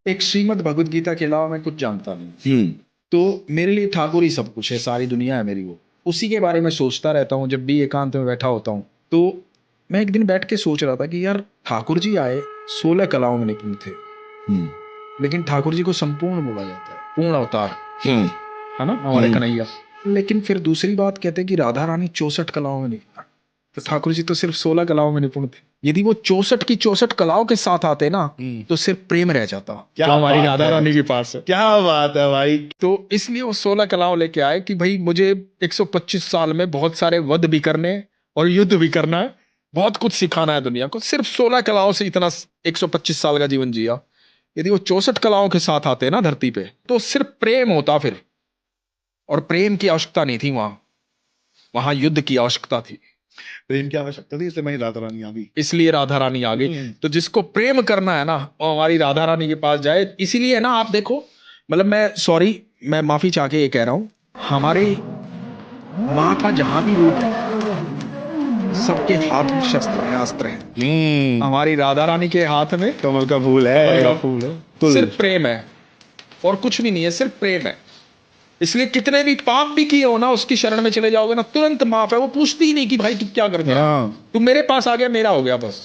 एक श्रीमद् भगवद गीता के अलावा मैं कुछ जानता नहीं। हम्म। तो मेरे लिए ठाकुर ही सब कुछ है, सारी दुनिया है मेरी। वो उसी के बारे में सोचता रहता हूँ जब भी एकांत में बैठा होता हूँ। तो मैं एक दिन बैठ के सोच रहा था कि यार ठाकुर जी आए 16 कलाओं में निपुण थे, लेकिन ठाकुर जी को संपूर्ण बोला जाता है, पूर्ण अवतार है ना हमारे कन्हैया। लेकिन फिर दूसरी बात कहते हैं कि राधा रानी 64 कलाओं में निपुण, तो ठाकुर जी तो सिर्फ 16 कलाओं में निपुण थे। यदि वो 64 की 64 कलाओं के साथ आते ना तो सिर्फ प्रेम रह जाता, क्या जो हमारी बात राधा है। रानी के पास है। क्या बात है भाई। तो इसलिए वो 16 कलाओं लेके आए कि भाई मुझे 125 साल में बहुत सारे वध भी करने और युद्ध भी करना है, बहुत कुछ सिखाना है दुनिया को। सिर्फ 16 कलाओं से इतना 125 साल का जीवन जिया। यदि वो 64 कलाओं के साथ आते ना धरती पे तो सिर्फ प्रेम होता फिर, और प्रेम की आवश्यकता नहीं थी वहां, वहां युद्ध की आवश्यकता थी। प्रेम की आवश्यकता थी, इसलिए मैं राधा रानी आ गई। इसलिए राधा रानी आ गई। तो जिसको प्रेम करना है ना वो हमारी राधा रानी के पास जाए। इसीलिए ना आप देखो, मतलब मैं सॉरी, मैं माफी चाह के ये कह रहा हूं, हमारे माँ का जहां भी रूप है सबके हाथ में शस्त्र है, अस्त्र है। हमारी राधा रानी के हाथ में कमल का फूल है। कमल का फूल है, सिर्फ प्रेम है और कुछ भी नहीं है, सिर्फ प्रेम है। इसलिए कितने भी पाप भी किए हो ना उसकी शरण में चले जाओगे ना तुरंत माफ है। वो पूछती ही नहीं कि भाई तू क्या कर गया, तू मेरे पास आ गया मेरा हो गया बस।